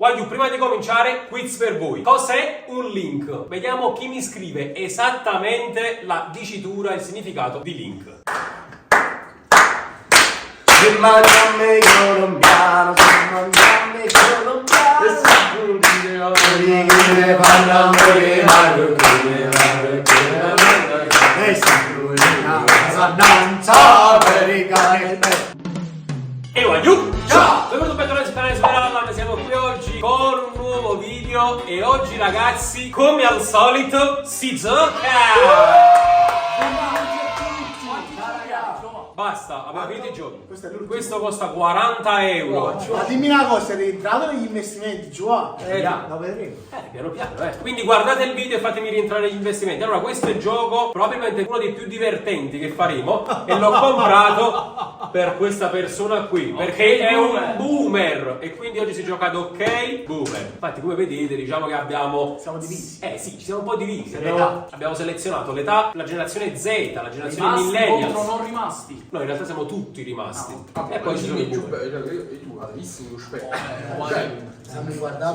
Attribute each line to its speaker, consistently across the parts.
Speaker 1: Voglio prima di cominciare, quiz per voi. Cos'è un link? Vediamo chi mi scrive esattamente la dicitura e il significato di link. E voglio! Ciao! Benvenuti bentornati sul canale Superallam, siamo qui oggi con un nuovo video e oggi ragazzi, come al solito, si gioca! Basta, abbiamo finito i giochi. Questo costa 40 euro.
Speaker 2: Ma dimmi una cosa, siete entrato negli investimenti, già?
Speaker 1: Lo vedremo. Piano piano, Quindi guardate il video e fatemi rientrare negli investimenti. Allora, questo è il gioco, probabilmente uno dei più divertenti che faremo. E l'ho comprato per questa persona qui. Perché è un boomer. E quindi oggi si gioca ad ok boomer. Infatti, come vedete, diciamo che abbiamo.
Speaker 2: Siamo divisi.
Speaker 1: Sì, ci siamo un po' divisi. Abbiamo selezionato l'età, la generazione Z, la generazione millennials.
Speaker 3: Contro non rimasti.
Speaker 1: No, in realtà siamo tutti rimasti. E poi ci sono i boomer.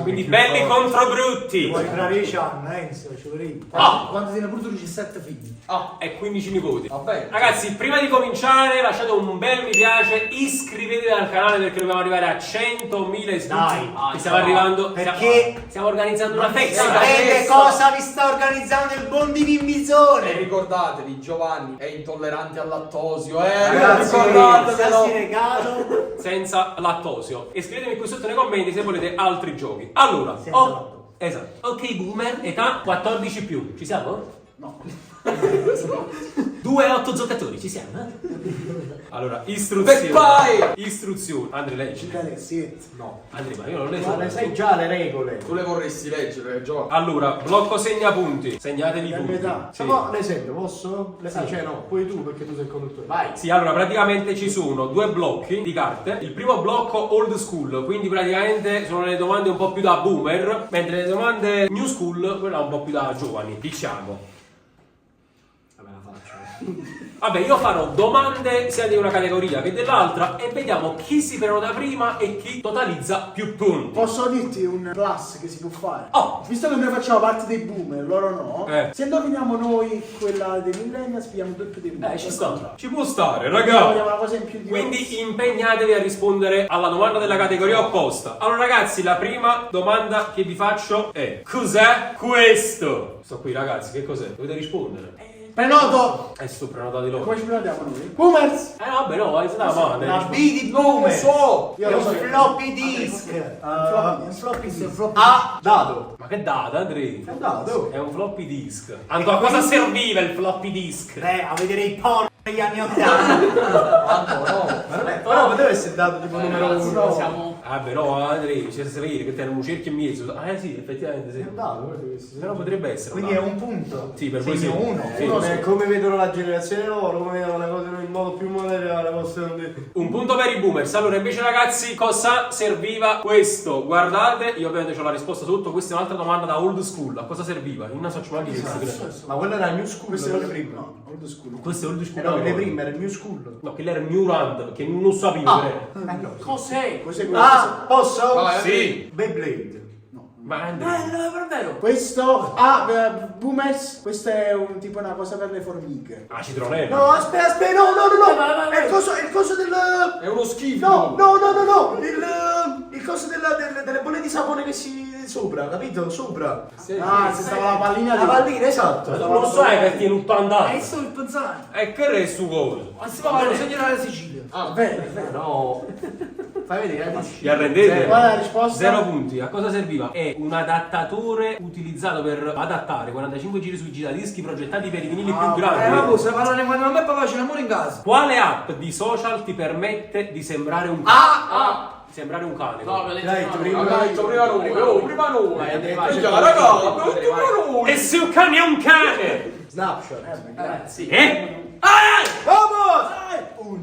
Speaker 1: Quindi belli contro brutti.
Speaker 2: Vuoi tra 10 anni, ci vorrei. Quando tiene pure tu dici 7 figli.
Speaker 1: E 15 nipoti.
Speaker 3: Vabbè.
Speaker 1: Ragazzi, prima di cominciare lasciate un bel mi piace, iscrivetevi al canale perché dobbiamo arrivare a 100.000 iscritti.
Speaker 2: Dai,
Speaker 1: stiamo arrivando.
Speaker 2: Perché
Speaker 1: stiamo organizzando una festa.
Speaker 2: sapete cosa vi sta organizzando il buon di
Speaker 3: E
Speaker 2: Vimbizone?
Speaker 3: ricordatevi, Giovanni è intollerante al lattosio,
Speaker 2: Ragazzi,
Speaker 3: ricordatevelo.
Speaker 2: stassi regalo.
Speaker 1: Senza lattosio. E scrivetemi qui sotto nei commenti se volete altri giochi. Allora,
Speaker 2: Senza lattosio.
Speaker 1: esatto. Ok, boomer, età 14 più. Ci siamo?
Speaker 2: No.
Speaker 1: 2 a 8 giocatori, ci siamo? Allora, istruzioni.
Speaker 3: Vai!
Speaker 1: Istruzioni. Andrea, leggi.
Speaker 2: No.
Speaker 1: Andrea, ma io non leggo.
Speaker 2: Ma le sai già le regole.
Speaker 3: Tu le vorresti leggere, Giovanni?
Speaker 1: Allora, blocco segnapunti. Segnatevi i
Speaker 2: Per
Speaker 1: punti.
Speaker 2: metà.
Speaker 1: Sì.
Speaker 4: Ma l'esempio, posso? Cioè no, poi tu perché tu sei il conduttore.
Speaker 2: Vai.
Speaker 1: Sì, allora praticamente ci sono due blocchi di carte. Il primo blocco old school, quindi praticamente sono le domande un po' più da boomer, mentre le domande new school, quella un po' più da giovani, diciamo.
Speaker 4: Vabbè, la faccio.
Speaker 1: Vabbè, io farò domande sia di una categoria che dell'altra e vediamo chi si prenota prima e chi totalizza più punti.
Speaker 2: Posso dirti un plus che si può fare?
Speaker 1: Oh!
Speaker 2: Visto che noi facciamo parte dei boomer, loro no. Se indoviniamo noi quella dei millennials, pigliamo tutti dei boomer.
Speaker 1: Ci sta. Ci può stare,
Speaker 2: Vogliamo
Speaker 1: raga.
Speaker 2: una cosa in più di
Speaker 1: Quindi impegnatevi a rispondere alla domanda della categoria opposta. Allora ragazzi, la prima domanda che vi faccio è: cos'è questo? Sto qui ragazzi, che cos'è? Dovete rispondere.
Speaker 2: Prenoto!
Speaker 1: Sto prenotati loro.
Speaker 2: Come ci prenotiamo noi? Boomers!
Speaker 1: Vabbè no, è stata male.
Speaker 2: La B di boomer!
Speaker 3: So!
Speaker 2: Io lo so. Floppy disk! Un floppy disk.
Speaker 4: Ah, dato.
Speaker 1: Ma che data, Andrea?
Speaker 4: È dato.
Speaker 1: È un floppy disk. Tanto a cosa serviva il floppy disk?
Speaker 2: A vedere i porno degli anni 80!
Speaker 4: Però poteva essere dato tipo numero uno.
Speaker 3: Siamo...
Speaker 1: Vabbè no, Andrea, c'è da sapere che era un cerchio e mezzo. Sì, effettivamente sì.
Speaker 4: È dato, guarda questo.
Speaker 1: Però potrebbe essere.
Speaker 2: Quindi è un punto.
Speaker 1: Sì, per voi sì.
Speaker 2: Segno uno.
Speaker 1: Sì.
Speaker 2: Uno
Speaker 4: Come vedono la generazione loro, come vedono le cose in modo più materiale, possono dire.
Speaker 1: Un punto per i boomers. Allora, invece, ragazzi, cosa serviva questo? Guardate, io ovviamente ho la risposta sotto. Questa è un'altra domanda da old school. A cosa serviva? In una faccio anche
Speaker 4: Ma quella era new school,
Speaker 2: Questo è
Speaker 4: quelle
Speaker 2: old
Speaker 4: prime.
Speaker 2: no, old school.
Speaker 1: Questo è old school.
Speaker 4: No, le prime era new school.
Speaker 1: No, che era new rand, perché non sapevo.
Speaker 3: Cos'è?
Speaker 2: Questo è
Speaker 4: Ah, posso?
Speaker 3: Vai,
Speaker 1: Sì.
Speaker 4: Beyblade.
Speaker 1: Ma Andrea.
Speaker 3: È vero.
Speaker 2: Questo. Boomers. Questo è un tipo una cosa per le formiche.
Speaker 1: Ah, citronella.
Speaker 2: No, aspetta, no.
Speaker 3: Vai.
Speaker 2: È il coso del.
Speaker 3: È uno schifo.
Speaker 2: No. Il coso delle bolle di sapone che si. Sopra, capito? Sopra.
Speaker 3: Sì,
Speaker 2: Se stava la pallina.
Speaker 4: La pallina, esatto.
Speaker 1: Ma tu non sai perché in 80 anni.
Speaker 3: sto il pensare.
Speaker 1: E che resta su coso?
Speaker 3: Ma si va a segnare la Sicilia.
Speaker 2: Bene.
Speaker 4: No. Fai vedere,
Speaker 1: Vi arrendete?
Speaker 2: Qual è la risposta?
Speaker 1: 0 punti. A cosa serviva? È un adattatore utilizzato per adattare 45 giri sui giradischi progettati per i vinili più grandi.
Speaker 3: Se parlare quando a me papà ce l'amore in casa.
Speaker 1: Quale app di social ti permette di sembrare un cane? Sembrare un cane.
Speaker 3: No,
Speaker 4: L'hai detto prima.
Speaker 3: L'hai detto prima noi. Prima noi.
Speaker 4: Vai,
Speaker 3: Già, raga, prima noi.
Speaker 1: E se un cane è un cane!
Speaker 4: Snapchat.
Speaker 3: Sì.
Speaker 2: Vamos!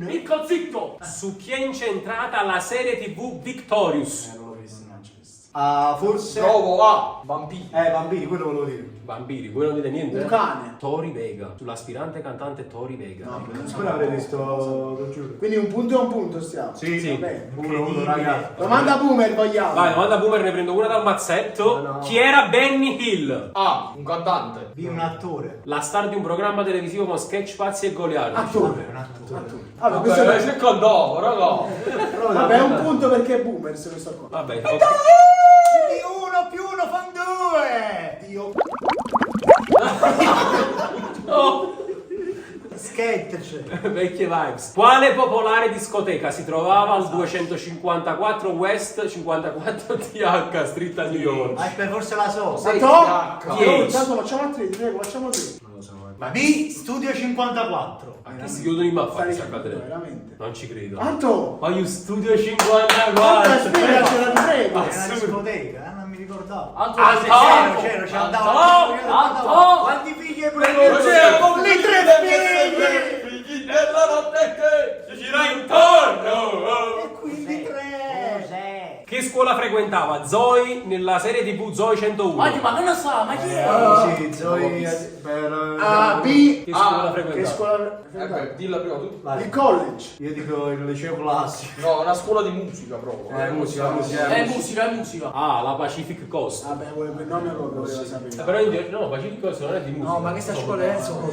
Speaker 3: Il cozzitto.
Speaker 1: Su chi è incentrata la serie TV Victorious?
Speaker 2: Non l'ho visto, non c'è visto.
Speaker 4: Ah, forse.
Speaker 3: Provo a vampiri.
Speaker 4: Bambini, quello volevo dire.
Speaker 1: Vampiri, voi non dite niente?
Speaker 2: Un cane.
Speaker 1: Tori Vega, sull'aspirante cantante Tori Vega.
Speaker 2: No,
Speaker 4: Quello avrei visto, lo giuro.
Speaker 2: Quindi un punto e un punto stiamo.
Speaker 4: Sì,
Speaker 1: Sì.
Speaker 2: Va bene.
Speaker 4: Uno, raga.
Speaker 2: Domanda boomer vogliamo.
Speaker 1: Vai, domanda boomer, ne prendo una dal mazzetto.
Speaker 4: No.
Speaker 1: Chi era Benny Hill?
Speaker 3: A. Un cantante.
Speaker 4: Di un attore.
Speaker 1: La star di un programma televisivo con sketch pazzi e goliardi.
Speaker 2: Attore.
Speaker 4: Un attore.
Speaker 2: Vabbè, questo
Speaker 3: Vabbè, c'è cantavo, raga.
Speaker 2: vabbè, è un punto perché è boomer se questo qua.
Speaker 1: Vabbè, ok.
Speaker 4: Di uno più uno fan due. Dio.
Speaker 1: Oh,
Speaker 4: Sketch.
Speaker 1: vecchie vibes. Quale popolare discoteca si trovava al 254 West 54 TH, Street a New York?
Speaker 4: Aspetta, forse la so.
Speaker 3: Sei
Speaker 2: Tanto,
Speaker 1: Yes.
Speaker 2: tanto facciamo altri, prego, facciamo altri.
Speaker 4: Non lo so. Ma di Studio 54.
Speaker 1: Che si chiudono in mappa,
Speaker 2: Stai
Speaker 1: questa accadere.
Speaker 2: veramente.
Speaker 1: Non ci credo.
Speaker 2: Tanto!
Speaker 1: Ma io Studio
Speaker 2: Tanto
Speaker 1: 54.
Speaker 2: spiegacela, ti prego!
Speaker 1: Ah,
Speaker 4: È una
Speaker 1: sì.
Speaker 4: discoteca, non mi ricordavo.
Speaker 3: Anto!
Speaker 4: C'ero, andavo. Quanti figli hai preso?
Speaker 2: Le tre
Speaker 3: Figli della notte che
Speaker 1: Si gira intorno.
Speaker 4: E quindi tre.
Speaker 1: Che scuola frequentava Zoe nella serie TV Zoe 101?
Speaker 5: Oggi, ma non lo so, ma chi è?
Speaker 4: Sì, Zoe per
Speaker 2: A, B,
Speaker 1: Che scuola
Speaker 2: che
Speaker 1: frequentava?
Speaker 2: scuola?
Speaker 3: dilla prima tu.
Speaker 4: Vai.
Speaker 2: Il college.
Speaker 4: Io dico il liceo classico.
Speaker 3: No, una scuola di musica proprio.
Speaker 4: Musica.
Speaker 5: È musica, è musica.
Speaker 1: Ah, la Pacific Coast.
Speaker 2: Vabbè, quel nome lo voleva sapere.
Speaker 1: Però no, Pacific Coast non è di musica.
Speaker 5: No, ma questa scuola è Enzo.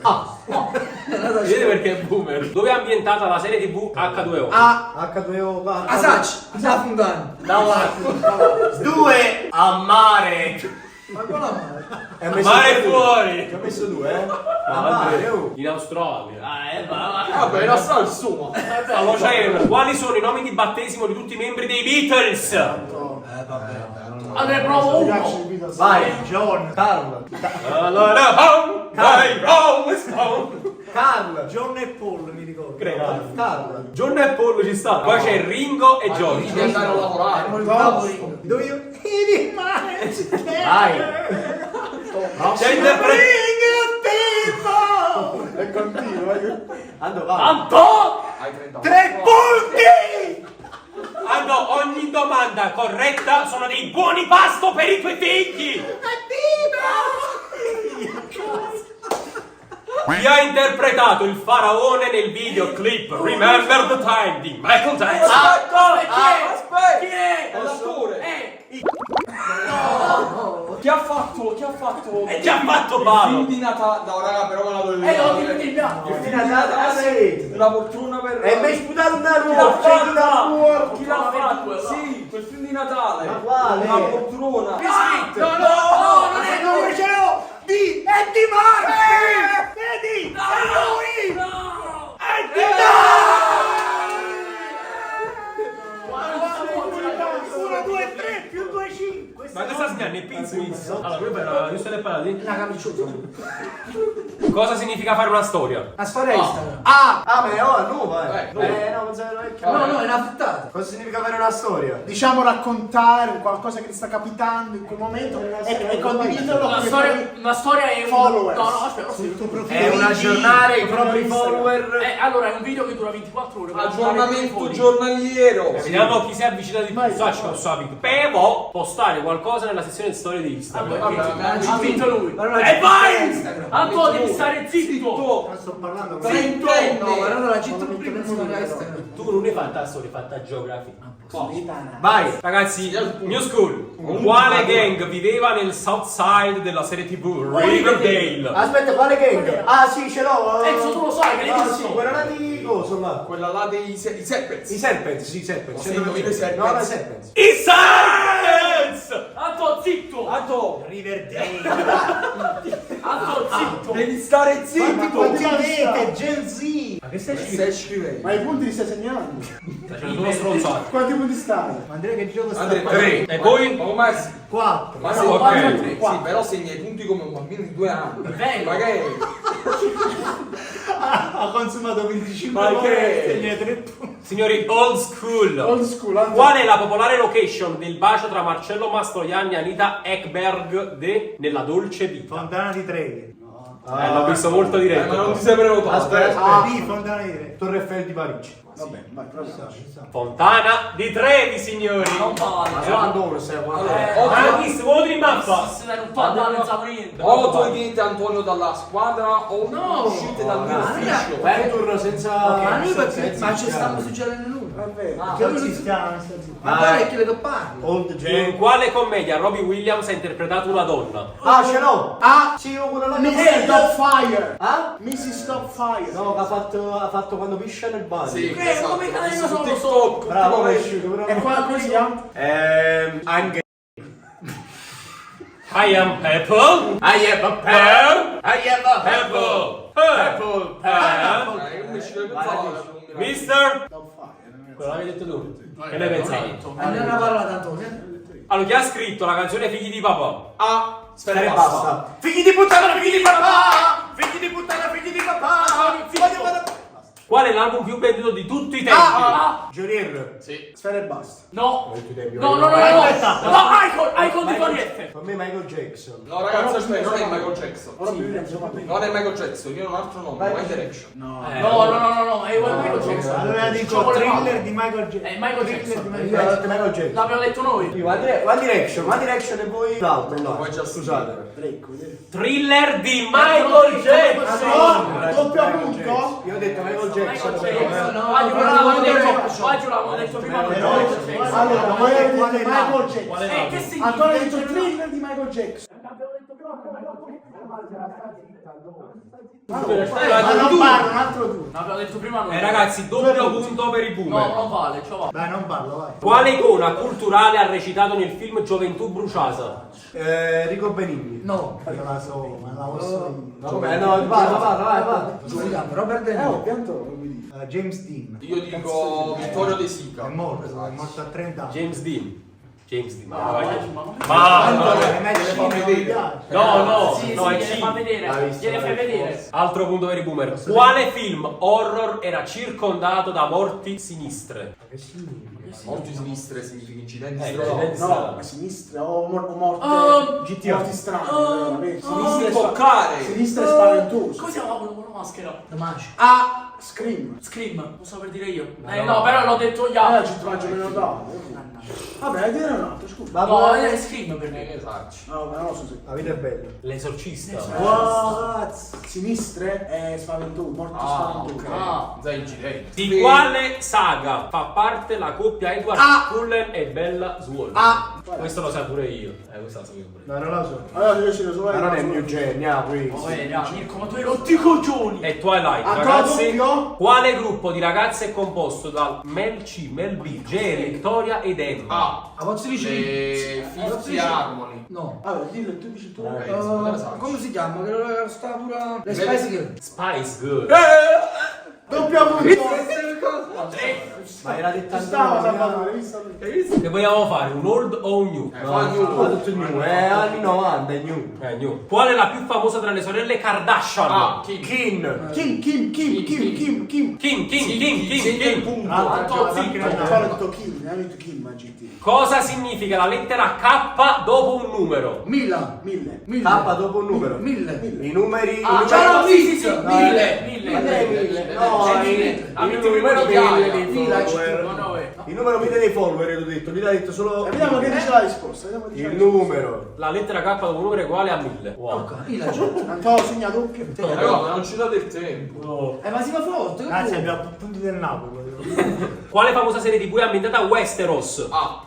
Speaker 1: Ah, no. Vedete perché è boomer? Dove è ambientata la serie TV H2O?
Speaker 2: A,
Speaker 4: H2O.
Speaker 5: Asac, Zafungan.
Speaker 4: Due a mare.
Speaker 5: Ma quella male.
Speaker 1: Mare fuori!
Speaker 4: Ci ho messo due, eh?
Speaker 1: Ah,
Speaker 4: A mare,
Speaker 1: vabbè,
Speaker 4: oh.
Speaker 1: in Australia.
Speaker 3: Vabbè, era stato il suo.
Speaker 1: All'oceano. Quali sono i nomi di battesimo di tutti i membri dei Beatles?
Speaker 5: Allora provo
Speaker 2: mi
Speaker 5: uno.
Speaker 2: piace il video.
Speaker 4: Vai, John. Carl.
Speaker 1: Allora, home, dai, Rolling Stone.
Speaker 4: Carl. John e Paul, mi ricordo.
Speaker 1: Credo.
Speaker 4: Carl.
Speaker 1: John e Paul ci sta. Poi c'è Ringo e
Speaker 3: Devi
Speaker 1: George.
Speaker 3: andare a lavorare.
Speaker 4: Do io? Vai.
Speaker 1: C'è interpretato.
Speaker 2: E continua.
Speaker 4: Ando, vai.
Speaker 5: Anto!
Speaker 3: Hai 30
Speaker 4: 3 punti!
Speaker 1: Ando, ogni domanda corretta sono dei buoni pasto per i tuoi figli. Chi ha interpretato il faraone nel videoclip Remember the Time di Michael Jackson?
Speaker 3: Aspetta!
Speaker 5: Chi è?
Speaker 3: È l'attore!
Speaker 5: No!
Speaker 3: Chi ha fatto?
Speaker 1: È già fatto
Speaker 3: Il
Speaker 1: Paolo.
Speaker 3: film di Natale. No, raga, però me la voglio
Speaker 5: Io
Speaker 3: dire.
Speaker 5: ti bianco.
Speaker 3: Il film di Natale. Una poltrona per.
Speaker 4: E mi hai sputato una
Speaker 3: Chi l'ha
Speaker 4: ruota.
Speaker 3: fatta? Chi l'ha
Speaker 5: Quella
Speaker 3: fatta?
Speaker 5: quella.
Speaker 3: Sì, quel film di Natale.
Speaker 4: Ma quale?
Speaker 3: Una poltrona.
Speaker 5: No,
Speaker 3: Ah,
Speaker 5: no, non è
Speaker 4: No,
Speaker 5: lui.
Speaker 4: ce l'ho! Di Eddie Murphy! Vedi?
Speaker 5: No!
Speaker 4: È lui!
Speaker 5: No!
Speaker 4: Eddie 1, 2, 3 più 2, 5.
Speaker 1: Ma cosa segnando? Il Pizziz? Allora, lui per giusto le parati?
Speaker 2: La camiciosa.
Speaker 1: Cosa significa fare una storia?
Speaker 2: La storia Instagram.
Speaker 4: Ah, ma è ora nuova,
Speaker 3: no.
Speaker 4: no, pensavo era vecchio.
Speaker 5: No, no, è una frittata.
Speaker 4: Cosa significa avere una storia?
Speaker 2: Diciamo raccontare qualcosa che ti sta capitando in quel momento e condividerlo con
Speaker 5: Una storia è un...
Speaker 2: followers.
Speaker 5: No, no, aspetta,
Speaker 2: sul tuo profilo.
Speaker 4: È un aggiornare i propri
Speaker 2: Instagram.
Speaker 4: follower.
Speaker 5: Allora, è un video che dura 24 ore.
Speaker 3: Aggiornamento giornaliero.
Speaker 1: Vediamo chi si è avvicinato di più.
Speaker 2: Vai.
Speaker 1: Sacci lo so, Pevo postare qualcosa nella sezione di storie di Instagram.
Speaker 5: Ha vinto lui.
Speaker 1: E vai!
Speaker 5: Anto, devi stare zitto.
Speaker 4: Ma sto parlando con
Speaker 3: Trentenne.
Speaker 5: No, ma allora la gente prima si va a Instagram.
Speaker 1: Tu non hai fatta storia, hai fatta geografia.
Speaker 4: Vai.
Speaker 1: Ragazzi, New School. Quale gang viveva nel South Side della serie TV Riverdale?
Speaker 4: Aspetta, quale gang? Ah, sì, ce l'ho.
Speaker 5: Enzo, tu lo sai, che
Speaker 4: Ah,
Speaker 5: ne
Speaker 4: sì, quella là di coso là.
Speaker 3: Quella là dei Serpents.
Speaker 4: I Serpents, sì, i Serpents.
Speaker 3: Sì, non i Serpents.
Speaker 4: No, i Serpents.
Speaker 1: I Science!
Speaker 5: Anto, zitto.
Speaker 3: Anto,
Speaker 4: Riverdale.
Speaker 5: Anto, zitto.
Speaker 3: devi stare zitto.
Speaker 4: Quanti avete? Gen Z.
Speaker 1: Ma che stai
Speaker 3: Stai scrivendo.
Speaker 2: Ma i punti li stai segnando?
Speaker 1: facendo? Sono stronzato.
Speaker 2: Quanti punti stai?
Speaker 4: Andrea che gioco sta
Speaker 3: Andrea,
Speaker 4: facendo?
Speaker 1: 3. E poi?
Speaker 3: Ma
Speaker 4: 4.
Speaker 3: Ma sì,
Speaker 1: ok.
Speaker 3: sì, però segna i punti come un bambino di 2 anni.
Speaker 5: Vengo.
Speaker 3: Ma che?
Speaker 4: Ha consumato 25
Speaker 3: Ma
Speaker 4: ore
Speaker 3: che?
Speaker 4: e ne 3 punti.
Speaker 1: Signori, old school.
Speaker 2: Old school. Anto.
Speaker 1: Qual è la popolare location del bacio tra Marcello Mastroianni e Anita Ekberg nella Dolce Vita?
Speaker 4: Fontana di Trevi.
Speaker 1: L'ho visto molto diretto.
Speaker 3: Ma non ti sei prenotato.
Speaker 4: Aspetta, B, Fontana di Trevi. Torre Eiffel di Parigi.
Speaker 2: Vabbè, vai, proviamo.
Speaker 1: Fontana di Trevi, signori.
Speaker 5: Non vale.
Speaker 2: Ma quando sei
Speaker 1: Marchis, voti in mappa.
Speaker 5: Se non parla non sa niente.
Speaker 3: O togliete Antonio dalla squadra o uscite dal mio ufficio.
Speaker 2: Vai un turno senza.
Speaker 5: Ma noi
Speaker 2: senza
Speaker 5: perché? Ma ci
Speaker 2: zittare.
Speaker 5: stanno succedendo nulla.
Speaker 2: Vabbè.
Speaker 5: Che
Speaker 4: Ci stiamo, sta zitto.
Speaker 5: Ma poi è che le do parli.
Speaker 4: Old
Speaker 1: In
Speaker 4: Jane.
Speaker 1: quale commedia Robbie Williams ha interpretato una donna?
Speaker 4: Ah, ce l'ho!
Speaker 2: Ah!
Speaker 4: Sì, io quello là
Speaker 2: Mrs. Doubtfire!
Speaker 4: Ah?
Speaker 2: Mrs. Doubtfire!
Speaker 4: No, che ha fatto quando piscia nel bagno.
Speaker 3: Sì,
Speaker 5: Come cazzo
Speaker 3: su
Speaker 5: sono
Speaker 3: TikTok.
Speaker 4: Bravo, è
Speaker 3: ultimamente.
Speaker 4: uscito, però.
Speaker 2: E qua come si chiama?
Speaker 4: Anche.
Speaker 1: I am Apple.
Speaker 2: I have a
Speaker 1: Pear.
Speaker 2: I have a
Speaker 1: Apple. Apple. Pear.
Speaker 3: Io mi ci devo pensare.
Speaker 1: Mister.
Speaker 2: Doubtfire.
Speaker 1: Quello l'avevi detto tu. Che ne pensavi?
Speaker 5: Andiamo a parlare tanto.
Speaker 1: Allora, chi ha scritto la canzone Figli di papà?
Speaker 3: Ah,
Speaker 4: Sfera e basta.
Speaker 2: Figli di puttana, figli di papà! Figli di puttana, figli di papà! Figli di papà!
Speaker 1: Qual è l'album più venduto di tutti i tempi?
Speaker 4: Junior.
Speaker 3: sì.
Speaker 2: Sfera e basta.
Speaker 5: No.
Speaker 4: No,
Speaker 5: No, no, no, no.
Speaker 4: Aspetta.
Speaker 5: No, Icon di Fariette.
Speaker 4: Per me Michael Jackson.
Speaker 3: No ragazzi, aspetta, non è Michael Jackson.
Speaker 2: Ora più Lorenzo, va bene.
Speaker 3: Non è Michael Jackson, io ho un altro nome, One Direction.
Speaker 2: No.
Speaker 5: No, è Michael Jackson.
Speaker 4: Allora dico
Speaker 5: Ci vuole
Speaker 4: Thriller
Speaker 5: male.
Speaker 4: di Michael Jackson.
Speaker 5: Michael Jackson.
Speaker 4: Io ho detto Michael Jackson.
Speaker 5: L'abbiamo detto noi.
Speaker 4: One Direction e poi l'altro là.
Speaker 3: Poi già
Speaker 4: Scusate.
Speaker 2: Drake, vedete?
Speaker 1: Thriller di Michael Jackson.
Speaker 2: No, doppio punto.
Speaker 4: Io ho detto Michael Jackson.
Speaker 5: Oggi l'avevamo detto prima.
Speaker 2: Allora, voi avete detto Michael Jackson.
Speaker 5: Che significa?
Speaker 2: Antonio ha detto il thriller di Michael Jackson. Ma non parlo, un altro tu.
Speaker 5: L'abbiamo detto prima noi.
Speaker 1: Ragazzi, doppio punto per i
Speaker 5: No,
Speaker 1: boomer.
Speaker 5: non vale, ciò va.
Speaker 4: Dai, non parlo, vai.
Speaker 1: Quale icona culturale ha recitato nel film Gioventù bruciata?
Speaker 4: Rico Benigni.
Speaker 5: No.
Speaker 4: Io la so, ma la posso dire.
Speaker 2: Vabbè, no, vai.
Speaker 5: Robert De Niro.
Speaker 2: Pianto,
Speaker 4: James Dean.
Speaker 3: Io dico Vittorio De
Speaker 4: È
Speaker 3: Sica.
Speaker 4: morto a 30 anni.
Speaker 1: James Dean. James Dean.
Speaker 5: Ma
Speaker 1: No,
Speaker 5: sì,
Speaker 1: no, è
Speaker 5: gliele fa
Speaker 1: C.
Speaker 5: vedere. Gliele fai vedere.
Speaker 1: Altro punto per i boomer. Quale film horror era circondato da morti sinistre?
Speaker 4: Che significa?
Speaker 3: Morti sinistre significa incidenti
Speaker 1: incidenti
Speaker 3: stradali.
Speaker 2: No, a sinistra o morte.
Speaker 4: GTA.
Speaker 2: Morti strane. Sinistra
Speaker 3: Toccare.
Speaker 2: Sinistra è spaventoso.
Speaker 5: Come si chiama quello con la maschera? The Magic.
Speaker 2: Ah, Scream.
Speaker 5: Scream, non so per dire io. No, però l'ho detto gli altri.
Speaker 2: Ci faccio meno dopo. Vabbè, dire un altro, scusa.
Speaker 5: No, è Scream per me.
Speaker 3: Esatto.
Speaker 2: No, ma non lo so se.
Speaker 4: La vita è bella.
Speaker 1: L'esorcista.
Speaker 2: What? Sinistre è spaventoso, morti
Speaker 3: Ah,
Speaker 2: spaventosi.
Speaker 3: ok.
Speaker 5: Ah.
Speaker 3: Già incidenti.
Speaker 1: Di quale saga fa parte la coppia Edward Cullen e Bella Swan? Questo lo so pure io. Questo lo sapevo pure io.
Speaker 4: No, non la so.
Speaker 2: Allora io ce lo so.
Speaker 4: Ma non è il mio genio, qui.
Speaker 5: Mirko, ma tu hai rotti i coglioni.
Speaker 1: E Twilight,
Speaker 2: Ancora
Speaker 1: ragazzi.
Speaker 2: doppio?
Speaker 1: Quale gruppo di ragazze è composto da Mel C, Mel B, Jerry, Victoria ed Emma?
Speaker 3: Ah,
Speaker 5: A pozzo di
Speaker 3: le Fifty Harmony.
Speaker 5: No.
Speaker 2: Vabbè, dillo, tu dici tu.
Speaker 5: Come si chiama? Che sta pure. Le Spice Girl.
Speaker 1: Spice Girl.
Speaker 2: Doppio punto.
Speaker 4: Ma era detta
Speaker 2: Stavo Salvatore, hai visto?
Speaker 1: Che vogliamo fare? Un old o un new?
Speaker 4: Ma tutto new, anni 90, è new.
Speaker 1: New. Qual è la più famosa tra le sorelle Kardashian?
Speaker 3: Ah, Kim.
Speaker 4: Kin.
Speaker 1: Kim.
Speaker 5: Anto, zitto.
Speaker 2: Antonio ha detto Kim, hai detto Kim a GT.
Speaker 1: Cosa significa la lettera K dopo un numero?
Speaker 5: Mille.
Speaker 4: K dopo un numero.
Speaker 5: Mille.
Speaker 4: I numeri.
Speaker 5: Ah,
Speaker 4: i numeri-
Speaker 5: sì.
Speaker 4: No,
Speaker 5: Mille.
Speaker 4: No, il numero dei
Speaker 5: Mille.
Speaker 4: follower. Il numero mille dei follower, ho detto. Lì l'ha detto solo.
Speaker 2: Vediamo che dice la risposta.
Speaker 4: Il numero.
Speaker 1: La lettera K dopo un numero è uguale a 1000. Wow.
Speaker 2: Antonio segna doppio.
Speaker 3: Allora, non ci date il tempo.
Speaker 5: Ma si fa forte.
Speaker 4: Grazie, abbiamo punti del Napoli.
Speaker 1: Quale famosa serie TV è ambientata a Westeros?
Speaker 3: Ah,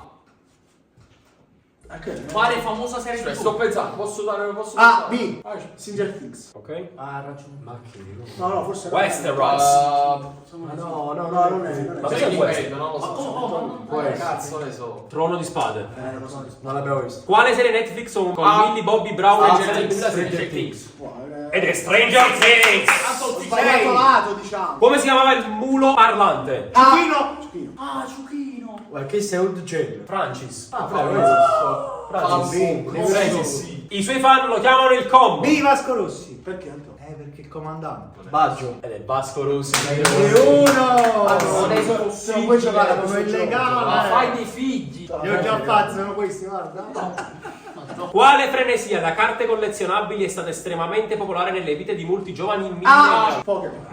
Speaker 5: Quale famosa serie
Speaker 3: cioè,
Speaker 5: TV?
Speaker 3: sto pensando, posso dare.
Speaker 2: A, B. Stranger Things.
Speaker 1: Ok.
Speaker 4: Ah, ragione.
Speaker 2: No, forse
Speaker 1: Westeros.
Speaker 4: No,
Speaker 2: non è.
Speaker 1: Ma
Speaker 3: Breaking
Speaker 1: questo è
Speaker 3: Bad, non lo so. Cazzo ne so.
Speaker 1: Trono di spade.
Speaker 4: Non l'abbiamo visto.
Speaker 1: Quale serie Netflix con Millie Bobby Brown e Jenna
Speaker 3: Stranger Things.
Speaker 1: Ed è Stranger Things.
Speaker 2: Ho sbagliato lato, diciamo.
Speaker 1: Come si chiamava il mulo parlante?
Speaker 2: Ciuchino.
Speaker 5: Ah, Ciuchino.
Speaker 4: Ma che sei Old Gen?
Speaker 1: Francis.
Speaker 3: Sì.
Speaker 1: I suoi fan lo chiamano il combo.
Speaker 4: B Vasco Rossi.
Speaker 2: Perché Antonio?
Speaker 4: Perché il comandante. Baggio.
Speaker 1: Ed è Vasco Rossi.
Speaker 2: Non puoi giocare
Speaker 4: come
Speaker 2: come
Speaker 4: illegale.
Speaker 5: Ma fai dei figli.
Speaker 4: Io già pazzo, sono questi, guarda.
Speaker 1: Quale frenesia da carte collezionabili è stata estremamente popolare nelle vite di molti giovani
Speaker 5: Ah,
Speaker 1: millennial?
Speaker 5: Pokémon.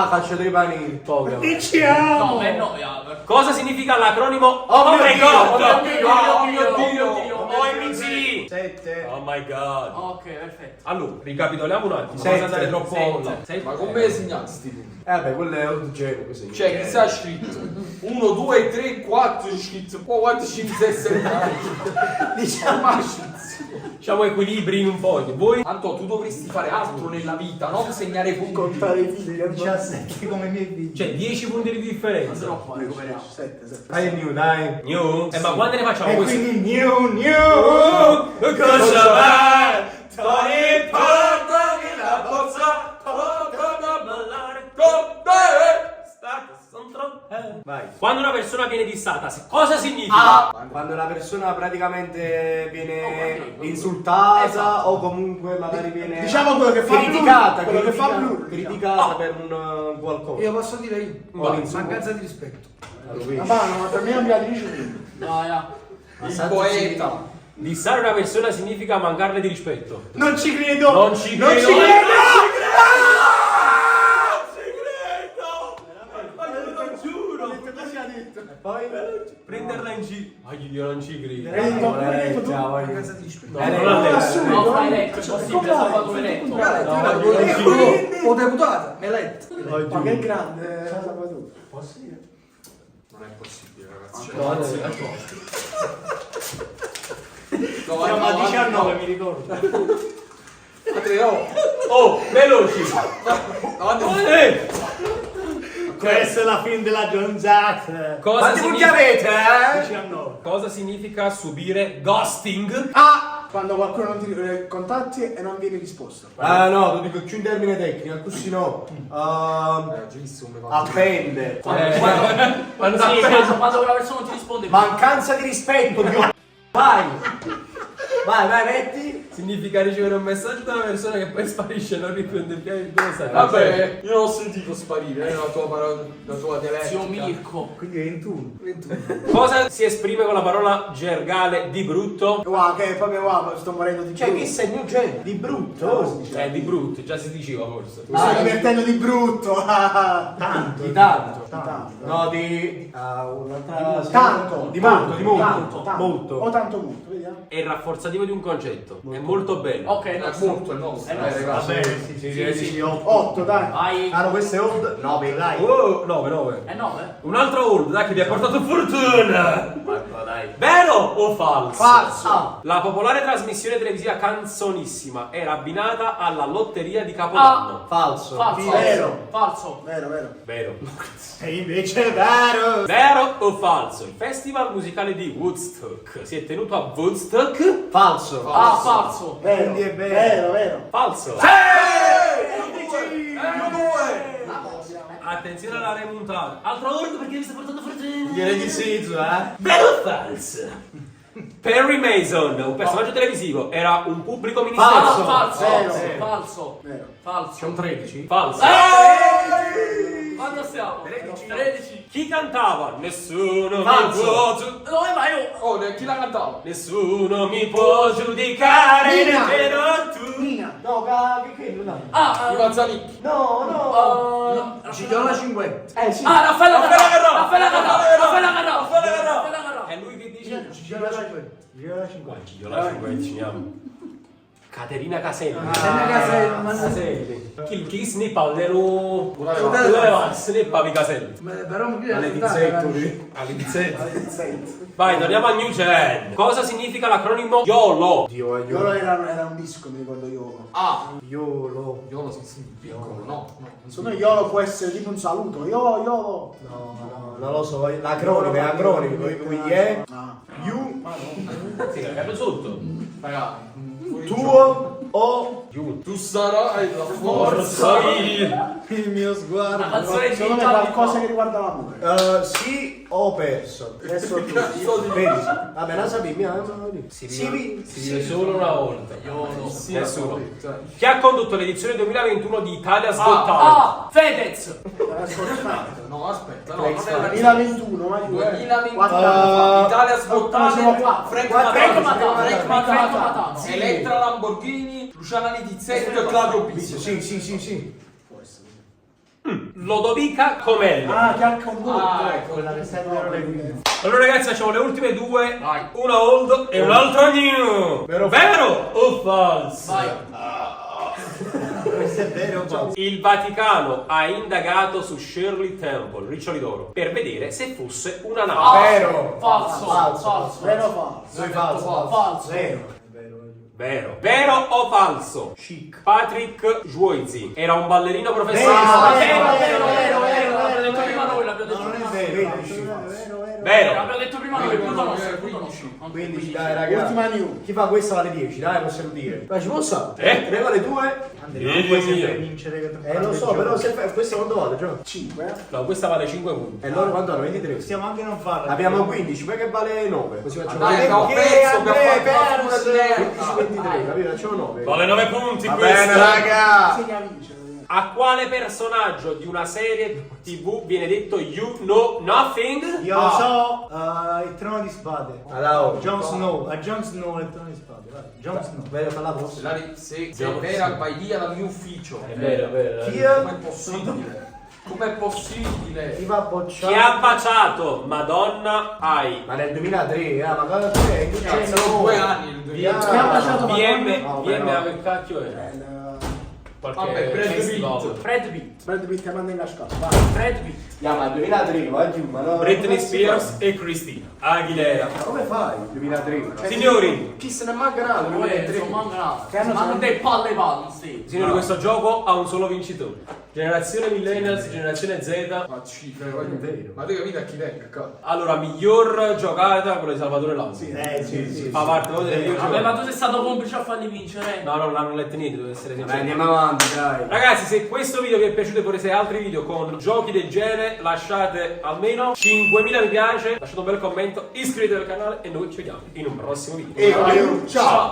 Speaker 4: Calcio dei panini. Pokémon.
Speaker 2: Diciamo!
Speaker 3: No, è noia.
Speaker 1: Cosa significa l'acronimo
Speaker 4: Oh mio
Speaker 1: my
Speaker 4: Dio,
Speaker 1: god?
Speaker 3: oh mio Dio.
Speaker 1: OMG!
Speaker 4: 7.
Speaker 1: Oh my god.
Speaker 3: Ok, perfetto.
Speaker 1: Allora, ricapitoliamo un attimo,
Speaker 4: Sette.
Speaker 1: senza andare troppo là.
Speaker 3: Ma come le segnate sti punti?
Speaker 4: Vabbè, quello è old gene così.
Speaker 3: Cioè, chi sa scritto? 1, 2, 3, 4 scritto. Poi quanti 5, 6, 7, 8. Diciamo
Speaker 1: Diciamo equilibri un po'. Voi
Speaker 3: Anto, tu dovresti fare altro nella vita, non segnare punti.
Speaker 2: Contare i figli, 17 come i miei figli.
Speaker 1: c'è 10 punti di differenza.
Speaker 3: Troppo, recuperiamo.
Speaker 2: 7.
Speaker 4: Dai, new, dai.
Speaker 1: New? Ma quando ne facciamo
Speaker 2: E
Speaker 1: questo?
Speaker 2: quindi new!
Speaker 1: Cosa vai? Tori portami la bozza, poco da ballare con te. State sono
Speaker 4: Vai.
Speaker 1: Quando una persona viene dissata, cosa significa?
Speaker 4: Quando una persona praticamente viene insultata o comunque magari viene
Speaker 2: Diciamo quello che fa
Speaker 4: criticata,
Speaker 2: Blur, quello che fa
Speaker 4: critica-
Speaker 2: Blur,
Speaker 4: criticata per un qualcosa.
Speaker 5: Io posso dire io?
Speaker 1: Vai.
Speaker 5: Mancanza di rispetto.
Speaker 2: Ma per me è un Beatrice.
Speaker 3: No,
Speaker 4: Ma
Speaker 3: il
Speaker 4: santo
Speaker 3: poeta.
Speaker 1: Dissare una persona significa mancarle di rispetto.
Speaker 2: Non ci credo!
Speaker 1: Non ci
Speaker 2: Non
Speaker 1: credo.
Speaker 2: ci credo!
Speaker 4: Poi
Speaker 1: Prenderla in giro. Ma io non ci credo.
Speaker 5: Mancanza di rispetto.
Speaker 1: Non l'ha detto.
Speaker 2: assurdo.
Speaker 3: No, fai letto, è possibile, sto fatto letto.
Speaker 5: Ho deputata, mi hai letto.
Speaker 2: Ma che grande, Salvatore. Posso dire?
Speaker 3: Non è possibile, ragazzi.
Speaker 2: Siamo a 19, mi ricordo.
Speaker 1: Oh, veloci.
Speaker 2: Questa è la fine della giornata.
Speaker 1: Cosa
Speaker 2: Quanti punti
Speaker 1: significa-
Speaker 2: avete, eh? 19.
Speaker 1: Cosa significa subire ghosting?
Speaker 2: Ah! Quando qualcuno non ti contatti e non viene risposta.
Speaker 4: ah no, lo dico più in termine tecnico, così no. Appende.
Speaker 1: Quando
Speaker 3: Sì,
Speaker 1: si
Speaker 3: quando quella persona non ti risponde.
Speaker 4: Mancanza di rispetto, Dio. Vai. Vai, metti.
Speaker 1: significa ricevere un messaggio da una persona che poi sparisce e non riprende più il messaggio.
Speaker 3: Vabbè, io non ho sentito sparire la tua parola, la tua dialettica. Zio Mirko.
Speaker 2: Quindi 21.
Speaker 1: Cosa si esprime con la parola gergale di brutto?
Speaker 2: Wow, che proprio wow, sto morendo di
Speaker 4: Cioè,
Speaker 2: brutto.
Speaker 4: che sei new gen? Di brutto?
Speaker 1: Di brutto, già si diceva forse.
Speaker 2: Mi sto divertendo di brutto. Tanto.
Speaker 4: Di tanto.
Speaker 2: Tanto.
Speaker 4: No, di... un'altra...
Speaker 2: Tanto.
Speaker 4: Di molto, di molto.
Speaker 2: Tanto.
Speaker 4: Molto.
Speaker 2: O tanto molto, vediamo.
Speaker 1: È il rafforzativo di un concetto. È molto bello.
Speaker 3: Ok, no, molto, è nostro.
Speaker 4: Vabbè, sì,
Speaker 2: 8, dai.
Speaker 3: Vai.
Speaker 4: Ah no, questo è old? 9, dai.
Speaker 1: Oh, 9.
Speaker 3: È 9?
Speaker 1: Un altro old, dai, che vi ha portato fortuna.
Speaker 4: Dai.
Speaker 1: Vero o falso?
Speaker 2: Falso.
Speaker 1: La popolare trasmissione televisiva Canzonissima era abbinata alla lotteria di Capodanno.
Speaker 4: Falso.
Speaker 3: Falso.
Speaker 2: Vero.
Speaker 3: Falso.
Speaker 2: Vero, vero.
Speaker 1: Vero.
Speaker 2: E invece è vero.
Speaker 1: Vero o falso? Il festival musicale di Woodstock si è tenuto a Woodstock?
Speaker 4: Falso.
Speaker 3: Ah, falso.
Speaker 2: Vero.
Speaker 4: Quindi è vero.
Speaker 2: Vero.
Speaker 1: Falso.
Speaker 3: Più 2.
Speaker 1: Attenzione alla remontata. Altro old perché vi sta portando fortuna.
Speaker 4: Direi di sì,
Speaker 1: Vero o falso? Perry Mason, un personaggio televisivo, era un pubblico ministero.
Speaker 3: Falso. Falso.
Speaker 2: Vero.
Speaker 3: Falso.
Speaker 2: Vero.
Speaker 3: Falso.
Speaker 4: un 13.
Speaker 1: Falso.
Speaker 3: Quando siamo? 13.
Speaker 1: Chi cantava? Nessuno
Speaker 4: Falso.
Speaker 1: mi può giudicare.
Speaker 3: Dove vai? Oh, chi l'ha cantato?
Speaker 1: Nessuno mi può giudicare,
Speaker 2: Nina.
Speaker 1: nemmeno tu.
Speaker 2: Nina.
Speaker 4: No, che non
Speaker 3: Ah, Ivan Zanicchi.
Speaker 4: No.
Speaker 5: Gigliola 50.
Speaker 2: Sì.
Speaker 3: Ah, Raffaella Carrà.
Speaker 1: Carrà.
Speaker 3: Raffaella Carrà. Raffaella Carrà.
Speaker 1: Raffaella Carrà.
Speaker 3: Raffaella Carrà.
Speaker 1: È lui che dice?
Speaker 5: Gigliola 50.
Speaker 1: Gigliola 50, ciniamo. Caterina Caselli.
Speaker 5: Caselli.
Speaker 1: Chi snippa vero?
Speaker 5: Dove
Speaker 1: Dove va? Snippavi Caselli.
Speaker 5: Però mi
Speaker 4: Alle pizzetto. Alle pizzette.
Speaker 1: Vai, torniamo a New Gen. Cosa significa l'acronimo YOLO?
Speaker 4: Dio,
Speaker 2: Yolo era un disco, mi ricordo Yolo.
Speaker 3: Ah,
Speaker 4: Yolo.
Speaker 3: io lo so, piccolo, no.
Speaker 2: Secondo me Yolo può essere tipo un saluto. Yolo.
Speaker 4: No, non lo so. L'acronimo. Quindi è
Speaker 2: Ah.
Speaker 4: you,
Speaker 1: Sì, cagato sotto.
Speaker 3: Ragazzi,
Speaker 4: tuo o
Speaker 1: You.
Speaker 3: tu sarai la
Speaker 1: Forza io.
Speaker 5: Il mio sguardo.
Speaker 6: Una canzone di
Speaker 2: Secondo me
Speaker 6: Charlie
Speaker 2: qualcosa
Speaker 6: Brown.
Speaker 2: che riguarda l'amore.
Speaker 4: Sì, ho perso. Adesso tu.
Speaker 3: Cazzo di-
Speaker 4: Vedi? Vabbè, la sapevi,
Speaker 1: Si
Speaker 4: sì.
Speaker 1: vive solo una volta.
Speaker 3: Sì,
Speaker 1: Nessuno.
Speaker 3: cioè,
Speaker 1: Chi ha condotto l'edizione 2021 di Italia's Got Talent?
Speaker 6: Ah, Fedez.
Speaker 3: no, aspetta, no, non è la
Speaker 2: 2021, ma
Speaker 3: 2021
Speaker 2: 4 anni
Speaker 3: Italia sbottata, Frank
Speaker 6: Matano.
Speaker 3: Elettra Lamborghini, Luciana Nitizzetto e Claudio Pizzo.
Speaker 4: Sì.
Speaker 1: Lodovica Comello.
Speaker 2: Ah, che ha condotto.
Speaker 3: Ah, ecco.
Speaker 2: Quella che serve le guide.
Speaker 1: Allora ragazzi facciamo le ultime due.
Speaker 6: Vai.
Speaker 1: Una old e un'altra new. Vero o falso?
Speaker 6: Vai.
Speaker 2: Questo è vero o falso?
Speaker 1: Il Vaticano ha indagato su Shirley Temple, Riccioli d'Oro, per vedere se fosse una nave.
Speaker 4: Vero.
Speaker 6: Falso.
Speaker 2: Vero o falso?
Speaker 4: Due falso.
Speaker 6: Falso.
Speaker 4: Vero.
Speaker 1: Vero o falso?
Speaker 2: Chic.
Speaker 1: Patrick Swayze era un ballerino professionista.
Speaker 2: Vero.
Speaker 6: L'abbiamo detto prima noi, l'abbiamo detto
Speaker 2: Non
Speaker 6: prima
Speaker 2: è
Speaker 6: noi.
Speaker 2: vero.
Speaker 1: Vero.
Speaker 6: L'abbiamo detto prima noi, punto nostro.
Speaker 4: 15, dai ragazzi.
Speaker 2: Ultima new.
Speaker 4: Chi fa questa vale 10, dai, possiamo dire. Ma ci può stare?
Speaker 1: Eh?
Speaker 4: Vale 2?
Speaker 2: Non puoi sempre vincere.
Speaker 4: Lo so, però se questo quanto vale, Gio?
Speaker 2: 5.
Speaker 1: No, questa vale 5 punti.
Speaker 4: E loro quanto hanno? 23.
Speaker 2: Stiamo anche a non farla.
Speaker 4: Abbiamo 15, poi che vale 9. Così facciamo
Speaker 3: Dai, no,
Speaker 4: Perché
Speaker 3: penso che
Speaker 4: Andrea
Speaker 3: ha fatto una
Speaker 4: perso?
Speaker 3: sinergia.
Speaker 4: 23, capito? Facciamo 9.
Speaker 1: Vale 9 punti
Speaker 4: Va
Speaker 1: questa.
Speaker 4: bene, raga.
Speaker 2: Segna vince.
Speaker 1: A quale personaggio di una serie TV viene detto You Know Nothing?
Speaker 2: Io lo so, il trono di spade.
Speaker 4: Allora,
Speaker 2: Jon Snow, a Jon Snow il trono di spade, vai. Jon Snow.
Speaker 4: Vero, fa la prossima.
Speaker 3: Se è vera, vai via dal mio ufficio.
Speaker 1: È vero.
Speaker 4: Chi
Speaker 3: Com'è possibile? Com'è possibile?
Speaker 4: Chi va
Speaker 1: Chi
Speaker 4: bocciato?
Speaker 1: ha baciato Madonna ai
Speaker 4: Ma nel 2003, ma cosa c'è? Chi c'è?
Speaker 3: Sono 2 anni il
Speaker 2: Chi ha
Speaker 3: 2000.
Speaker 2: baciato
Speaker 1: BM,
Speaker 4: No,
Speaker 1: BM
Speaker 4: però.
Speaker 1: che cacchio è? Qualche
Speaker 3: Vabbè, Brad
Speaker 1: festival.
Speaker 3: Pitt.
Speaker 6: Brad Pitt.
Speaker 2: Brad Pitt manda in cascata.
Speaker 6: Brad Pitt.
Speaker 4: Ma il 2003, vai giù, ma no.
Speaker 1: Britney Spears e Christina Aguilera.
Speaker 4: Ma come fai? 2003?
Speaker 1: Signori,
Speaker 4: Chi se ne manca nada? 2003.
Speaker 6: Ma non dei palle panze.
Speaker 1: signori, questo gioco ha un solo vincitore. Generazione Millennials, generazione Z.
Speaker 3: Ma cifre, voglio
Speaker 4: vero.
Speaker 3: Ma tu capite a chi tenga, cazzo?
Speaker 1: Allora, miglior giocata quella di Salvatore Lausi.
Speaker 2: Sì.
Speaker 1: Fa parte proprio delle migliori
Speaker 6: Vabbè, ma
Speaker 1: giocate.
Speaker 6: tu sei stato complice a farli vincere.
Speaker 1: No, non l'hanno letto niente, devo essere
Speaker 4: Dai,
Speaker 1: sincero.
Speaker 4: andiamo avanti, dai.
Speaker 1: Ragazzi, se questo video vi è piaciuto e vorrete altri video con giochi del genere, lasciate almeno 5.000 mi piace, lasciate un bel commento, iscrivetevi al canale e noi ci vediamo in un prossimo video.
Speaker 4: E ciao.